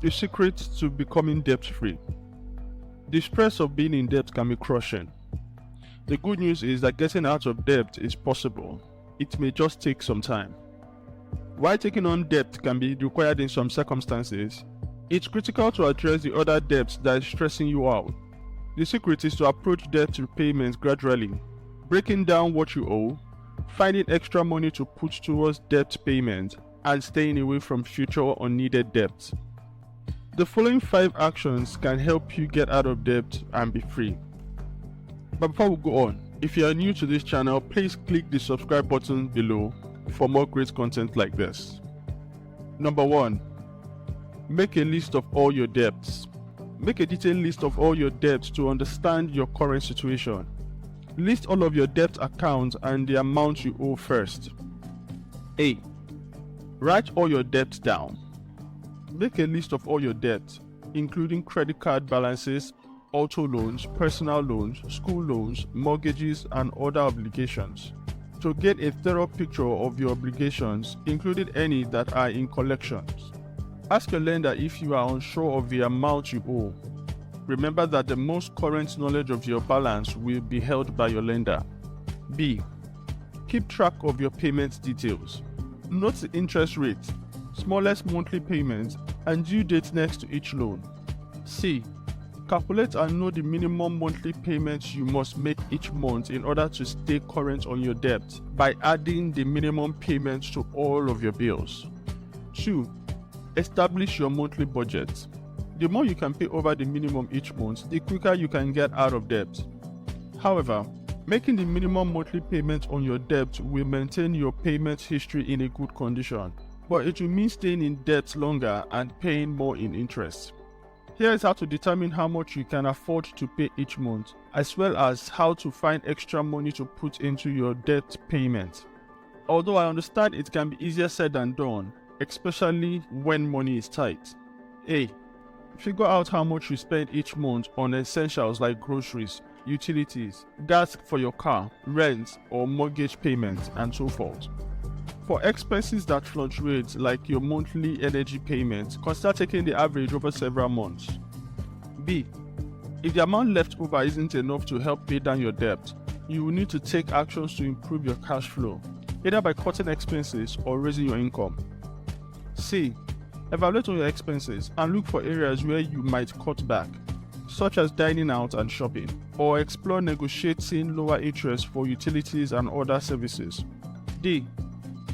The secret to becoming debt-free. The stress of being in debt can be crushing. The good news is that getting out of debt is possible. It may just take some time. While taking on debt can be required in some circumstances, it's critical to address the other debts that is stressing you out. The secret is to approach debt repayment gradually, breaking down what you owe, finding extra money to put towards debt payment, and staying away from future unneeded debt. The following 5 actions can help you get out of debt and be free. But before we go on, if you are new to this channel, please click the subscribe button below for more great content like this. Number 1. Make a list of all your debts. Make a detailed list of all your debts to understand your current situation. List all of your debt accounts and the amount you owe first. A. Write all your debts down. Make a list of all your debts, including credit card balances, auto loans, personal loans, school loans, mortgages, and other obligations. To get a thorough picture of your obligations, including any that are in collections. Ask your lender if you are unsure of the amount you owe. Remember that the most current knowledge of your balance will be held by your lender. B. Keep track of your payment details. Note the interest rate, smallest monthly payments, and due date next to each loan. C. Calculate and know the minimum monthly payments you must make each month in order to stay current on your debt by adding the minimum payments to all of your bills. 2. Establish your monthly budget. The more you can pay over the minimum each month, the quicker you can get out of debt. However, making the minimum monthly payment on your debt will maintain your payment history in a good condition, but it will mean staying in debt longer and paying more in interest. Here is how to determine how much you can afford to pay each month, as well as how to find extra money to put into your debt payment. Although I understand it can be easier said than done, especially when money is tight. A. Figure out how much you spend each month on essentials like groceries, utilities, gas for your car, rent or mortgage payments, and so forth. For expenses that fluctuate like your monthly energy payments, consider taking the average over several months. B. If the amount left over isn't enough to help pay down your debt, you will need to take actions to improve your cash flow, either by cutting expenses or raising your income. C. Evaluate on your expenses and look for areas where you might cut back, such as dining out and shopping, or explore negotiating lower interest for utilities and other services. D.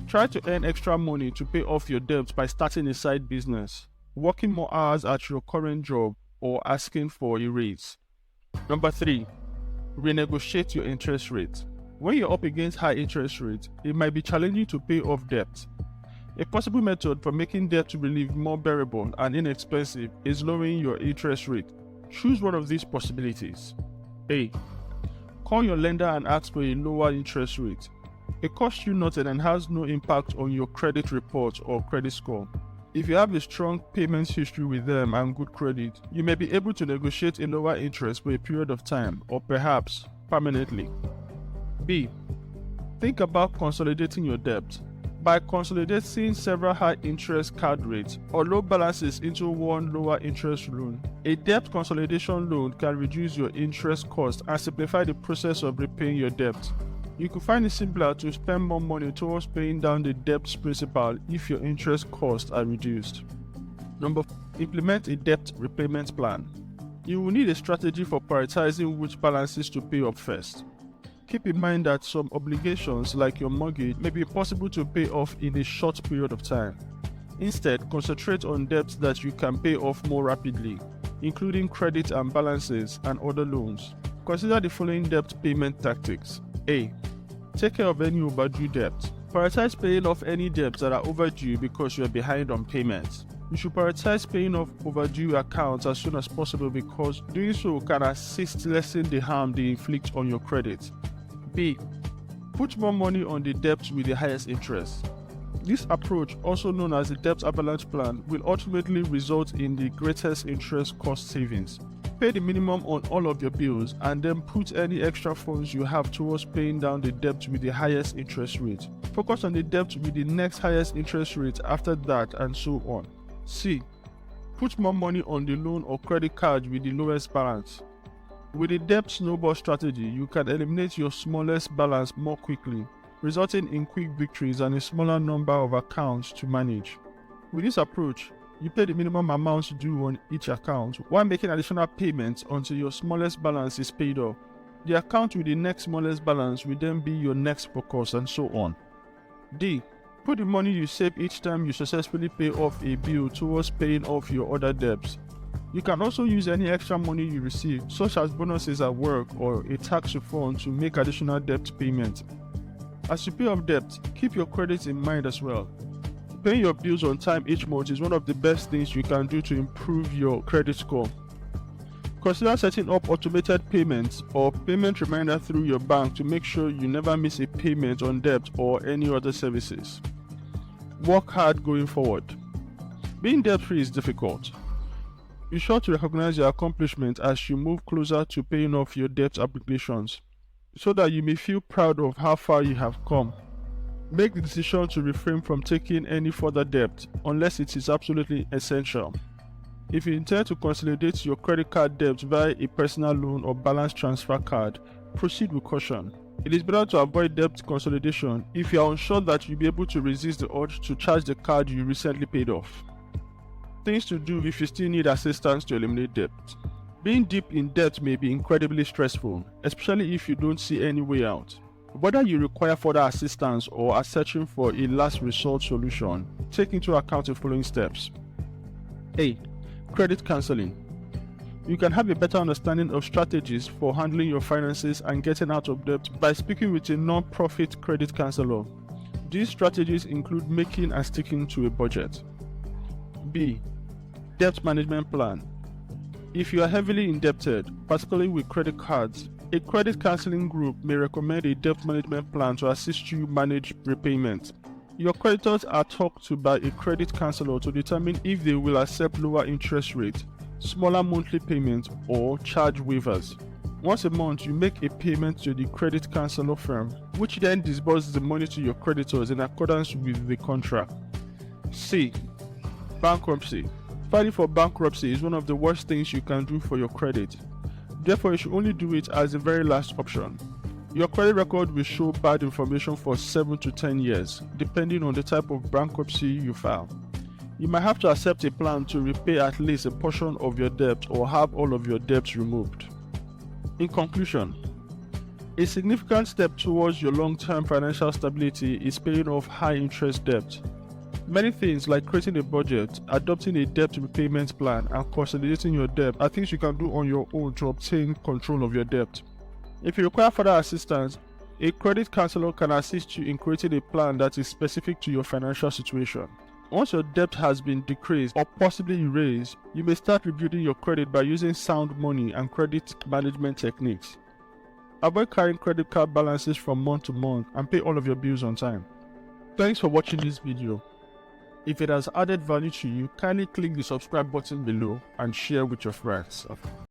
Try to earn extra money to pay off your debt by starting a side business, working more hours at your current job, or asking for a raise. Number 3. Renegotiate your interest rate. When you're up against high interest rates, it might be challenging to pay off debt. A possible method for making debt relief more bearable and inexpensive is lowering your interest rate. Choose one of these possibilities. A. Call your lender and ask for a lower interest rate. It costs you nothing and has no impact on your credit report or credit score. If you have a strong payment history with them and good credit, you may be able to negotiate a lower interest for a period of time or perhaps permanently. B. Think about consolidating your debt. By consolidating several high-interest card rates or low balances into one lower interest loan, a debt consolidation loan can reduce your interest cost and simplify the process of repaying your debt. You could find it simpler to spend more money towards paying down the debt's principal if your interest costs are reduced. Number 4. Implement a debt repayment plan. You will need a strategy for prioritizing which balances to pay off first. Keep in mind that some obligations, like your mortgage, may be impossible to pay off in a short period of time. Instead, concentrate on debts that you can pay off more rapidly, including credit and balances and other loans. Consider the following debt payment tactics. A. Take care of any overdue debt. Prioritize paying off any debts that are overdue because you are behind on payments. You should prioritize paying off overdue accounts as soon as possible because doing so can assist lessen the harm they inflict on your credit. B. Put more money on the debts with the highest interest. This approach, also known as the debt avalanche plan, will ultimately result in the greatest interest cost savings. Pay the minimum on all of your bills and then put any extra funds you have towards paying down the debt with the highest interest rate. Focus on the debt with the next highest interest rate after that, and so on. C. Put more money on the loan or credit card with the lowest balance. With the debt snowball strategy, you can eliminate your smallest balance more quickly, resulting in quick victories and a smaller number of accounts to manage. With this approach, you pay the minimum amount due on each account while making additional payments until your smallest balance is paid off. The account with the next smallest balance will then be your next focus, and so on. D. Put the money you save each time you successfully pay off a bill towards paying off your other debts. You can also use any extra money you receive, such as bonuses at work or a tax refund, to make additional debt payments. As you pay off debt, keep your credit in mind as well. Paying your bills on time each month is one of the best things you can do to improve your credit score. Consider setting up automated payments or payment reminder through your bank to make sure you never miss a payment on debt or any other services. Work hard going forward. Being debt-free is difficult. Be sure to recognize your accomplishments as you move closer to paying off your debt obligations, so that you may feel proud of how far you have come. Make the decision to refrain from taking any further debt unless it is absolutely essential. If you intend to consolidate your credit card debt via a personal loan or balance transfer card, proceed with caution. It is better to avoid debt consolidation if you are unsure that you'll be able to resist the urge to charge the card you recently paid off. Things to do if you still need assistance to eliminate debt. Being deep in debt may be incredibly stressful, especially if you don't see any way out. Whether you require further assistance or are searching for a last resort solution, take into account the following steps. A. Credit counseling. You can have a better understanding of strategies for handling your finances and getting out of debt by speaking with a non-profit credit counselor. These strategies include making and sticking to a budget. B. Debt management plan. If you are heavily indebted, particularly with credit cards, a credit counseling group may recommend a debt management plan to assist you manage repayment. Your creditors are talked to by a credit counselor to determine if they will accept lower interest rates, smaller monthly payments, or charge waivers. Once a month, you make a payment to the credit counselor firm, which then disburses the money to your creditors in accordance with the contract. C. Bankruptcy. Filing for bankruptcy is one of the worst things you can do for your credit. Therefore, you should only do it as the very last option. Your credit record will show bad information for 7 to 10 years, depending on the type of bankruptcy you file. You might have to accept a plan to repay at least a portion of your debt or have all of your debts removed. In conclusion, a significant step towards your long-term financial stability is paying off high-interest debt. Many things like creating a budget, adopting a debt repayment plan, and consolidating your debt are things you can do on your own to obtain control of your debt. If you require further assistance, a credit counselor can assist you in creating a plan that is specific to your financial situation. Once your debt has been decreased or possibly erased, you may start rebuilding your credit by using sound money and credit management techniques. Avoid carrying credit card balances from month to month and pay all of your bills on time. Thanks for watching this video. If it has added value to you, kindly click the subscribe button below and share with your friends.